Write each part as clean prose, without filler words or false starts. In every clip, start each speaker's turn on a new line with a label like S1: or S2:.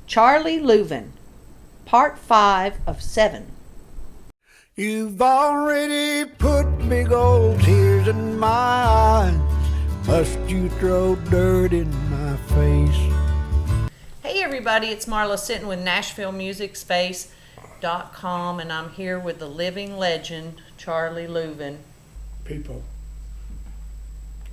S1: Charlie Louvin, Part 5 of 7.
S2: You've already put big old tears in my eyes. Must you throw dirt in my face?
S1: Hey everybody, it's Marla Sitten with NashvilleMusicSpace.com, and I'm here with the living legend, Charlie Louvin.
S3: People,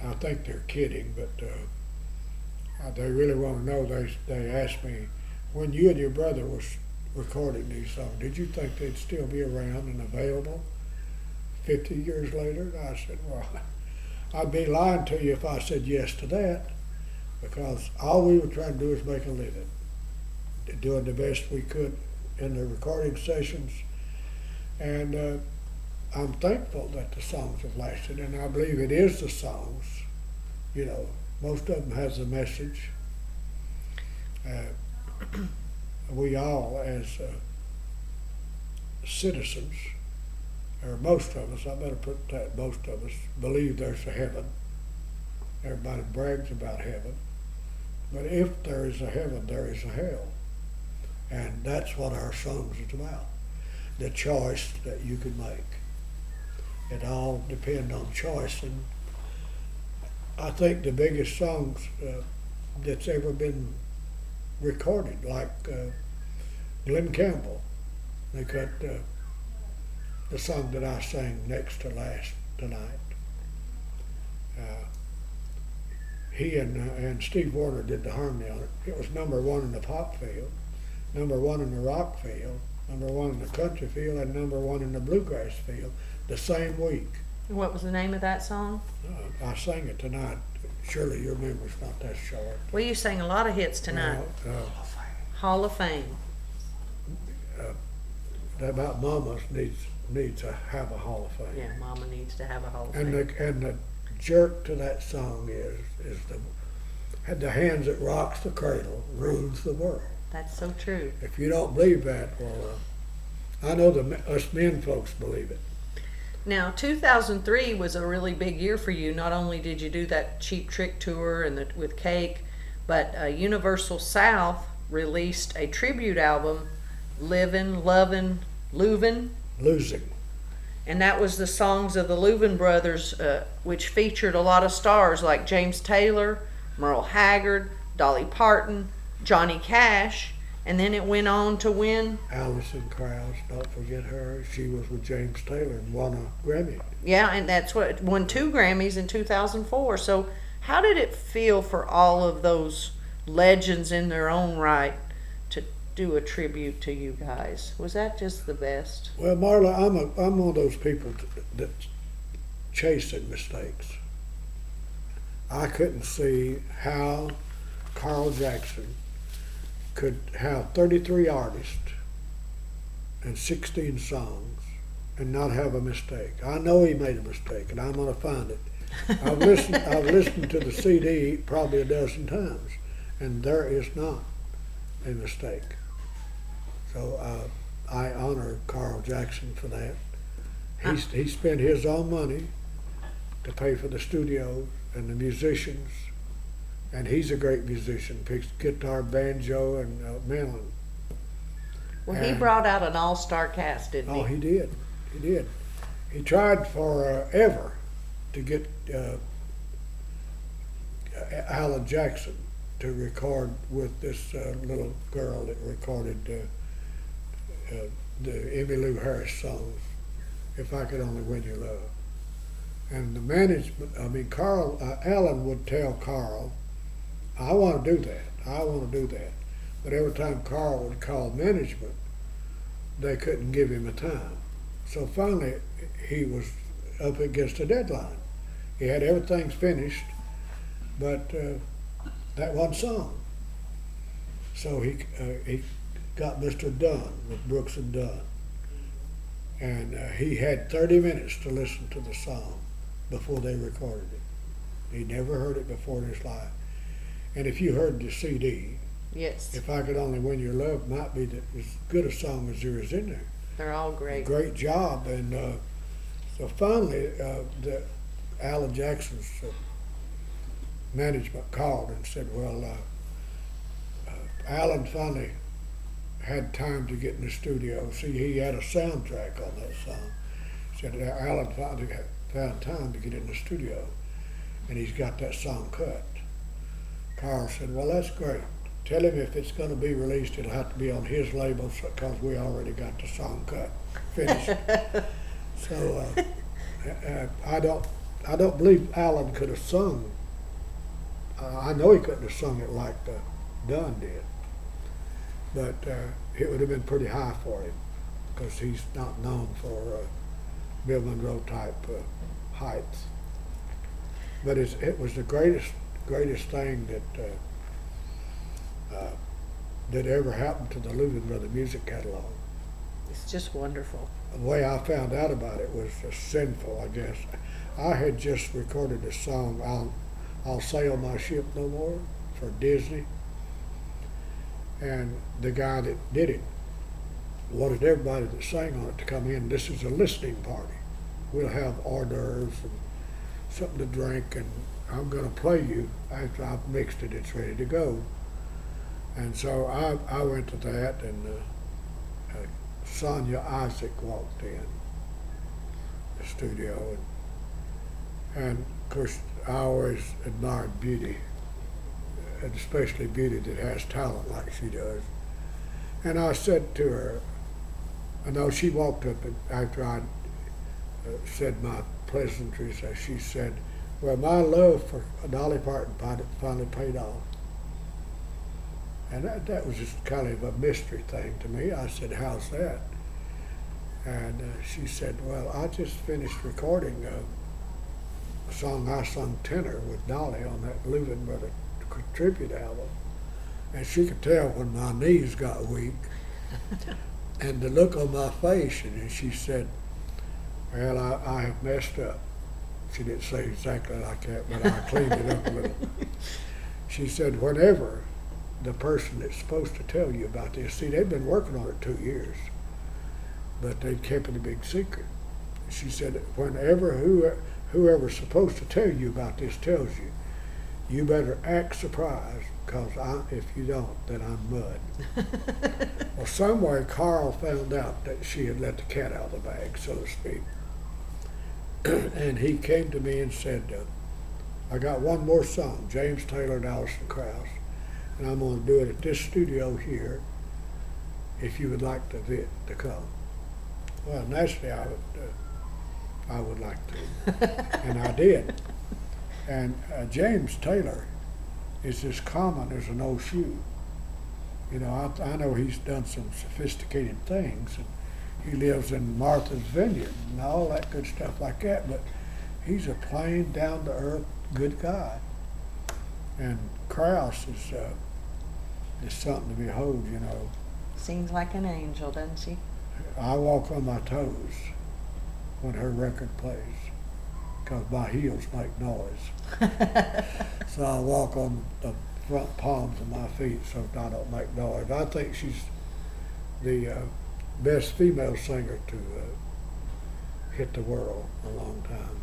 S3: I think they're kidding, but they really want to know. They asked me, when you and your brother was recording these songs, did you think they'd still be around and available 50 years later? And I said, well, I'd be lying to you if I said yes to that, because all we were trying to do is make a living, doing the best we could in the recording sessions. And I'm thankful that the songs have lasted, and I believe it is the songs. You know, most of them has a message. We all, as citizens, or most of us, I better put that, most of us, believe there's a heaven. Everybody brags about heaven. But if there is a heaven, there is a hell. And that's what our songs is about, the choice that you can make. It all depends on choice. And I think the biggest songs that's ever been recorded, like Glenn Campbell, they got the song that I sang next to last tonight. He and Steve Warner did the harmony on it. It was #1 in the pop field, #1 in the rock field, #1 in the country field, and #1 in the bluegrass field the same week.
S1: What was the name of that song?
S3: I sang it tonight. Surely your memory's not that short.
S1: Well, you sang a lot of hits tonight. Hall of Fame.
S3: That about mamas needs to have a Hall of Fame.
S1: Yeah, Mama needs to have a Hall of
S3: And
S1: Fame.
S3: and the jerk to that song is the hands that rocks the cradle rules the world.
S1: That's so true.
S3: If you don't believe that, well, I know us men folks believe it.
S1: Now, 2003 was a really big year for you. Not only did you do that Cheap Trick tour and with Cake, but Universal South released a tribute album, Livin', Lovin', Louvin'.
S3: Losing.
S1: And that was the songs of the Louvin Brothers, which featured a lot of stars like James Taylor, Merle Haggard, Dolly Parton, Johnny Cash, and then it went on to win.
S3: Alison Krauss, don't forget her. She was with James Taylor and won a Grammy.
S1: Yeah, and that's what won 2 Grammys in 2004. So how did it feel for all of those legends in their own right to do a tribute to you guys? Was that just the best?
S3: Well, Marla, I'm one of those people that's chasing mistakes. I couldn't see how Carl Jackson could have 33 artists and 16 songs and not have a mistake. I know he made a mistake, and I'm going to find it. I've listened to the CD probably a dozen times, and there is not a mistake. So I honor Carl Jackson for that. He spent his own money to pay for the studio and the musicians, and he's a great musician, picks guitar, banjo, and mandolin.
S1: Well, he brought out an all-star cast, didn't he?
S3: Oh, he did. He did. He tried forever to get Alan Jackson to record with this little girl that recorded the Emmylou Harris songs, If I Could Only Win Your Love. And the management, Alan would tell Carl, I want to do that, I want to do that. But every time Carl would call management, they couldn't give him a time. So finally, he was up against a deadline. He had everything finished, but that one song. So he got Mr. Dunn with Brooks and Dunn. And he had 30 minutes to listen to the song before they recorded it. He never heard it before in his life. And if you heard the CD,
S1: yes,
S3: If I Could Only Win Your Love might be as good a song as there is in there.
S1: they're all great.
S3: Great job. And so finally, the Alan Jackson's management called and said, well, Alan finally had time to get in the studio. See, he had a soundtrack on that song. Said Alan finally found time to get in the studio, and he's got that song cut. Carl said, well, that's great. Tell him if it's going to be released, it'll have to be on his label because we already got the song cut finished. So I don't believe Alan could have sung. I know he couldn't have sung it like Dunn did, but it would have been pretty high for him because he's not known for Bill Monroe type heights. But it was the greatest thing that ever happened to the Louvin Brothers music catalog.
S1: It's just wonderful.
S3: The way I found out about it was sinful, I guess. I had just recorded a song, I'll Sail My Ship No More, for Disney. And the guy that did it wanted everybody that sang on it to come in. This is a listening party. We'll have hors d'oeuvres and something to drink, and I'm going to play you after I've mixed it. It's ready to go. And so I went to that, and Sonia Isaac walked in the studio, and of course I always admired beauty, and especially beauty that has talent like she does. And I said to her, I know she walked up and after I said my pleasantries, she said, well, my love for Dolly Parton finally paid off. And that was just kind of a mystery thing to me. I said, how's that? And she said, well, I just finished recording a song I sung tenor with Dolly on that Louvin Brothers tribute album. And she could tell when my knees got weak and the look on my face. And she said, well, I have messed up. She didn't say exactly like that, but I cleaned it up a little. She said, whenever the person that's supposed to tell you about this, see, they'd been working on it 2 years, but they'd kept it a big secret. She said, whenever whoever's supposed to tell you about this tells you, you better act surprised, because if you don't, then I'm mud. Well, somewhere Carl found out that she had let the cat out of the bag, so to speak. And he came to me and said, I got one more song, James Taylor and Alison Krauss, and I'm going to do it at this studio here if you would like to come. Well, naturally I would like to, and I did. And James Taylor is as common as an old shoe. You know, I know he's done some sophisticated things, and he lives in Martha's Vineyard and all that good stuff like that, but he's a plain, down-to-earth, good guy. And Krauss is something to behold, you know.
S1: Seems like an angel, doesn't she?
S3: I walk on my toes when her record plays, because my heels make noise. So I walk on the front palms of my feet so I don't make noise. I think she's the best female singer to hit the world in a long time.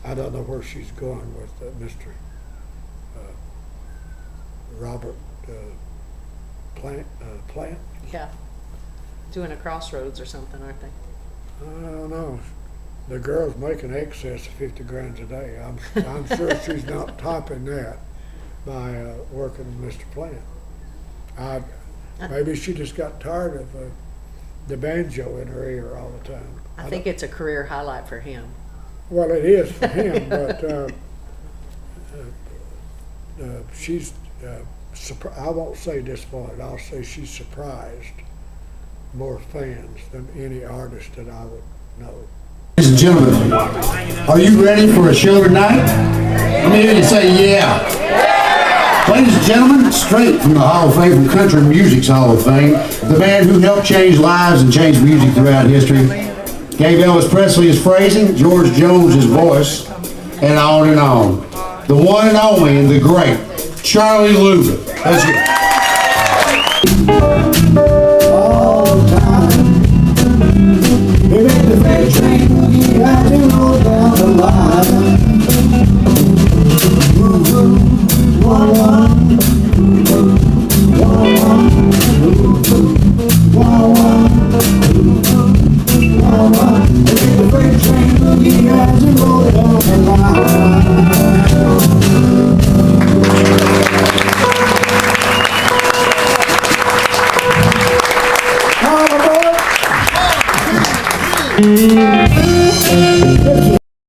S3: I don't know where she's going with Mr. Robert Plant.
S1: Yeah. Doing a Crossroads or something, aren't they?
S3: I don't know. The girl's making excess of 50 grand a day. I'm sure she's not topping that by working with Mr. Plant. Maybe she just got tired of the banjo in her ear all the time.
S1: I think it's a career highlight for him.
S3: Well, it is for him, but she's, I won't say disappointed, I'll say she's surprised more fans than any artist that I would know.
S4: Ladies and gentlemen, are you ready for a show tonight? Let me hear you say yeah. Ladies and gentlemen, straight from the Hall of Fame, from Country Music's Hall of Fame, the man who helped change lives and change music throughout history, gave Elvis Presley his phrasing, George Jones his voice, and on and on. The one and only and the great Charlie Louvin. Let's go.
S2: All the time, we make the freight train, we got to roll down the line. One, one, one, one. Take the freight train boogie as it rolls down the line. All aboard!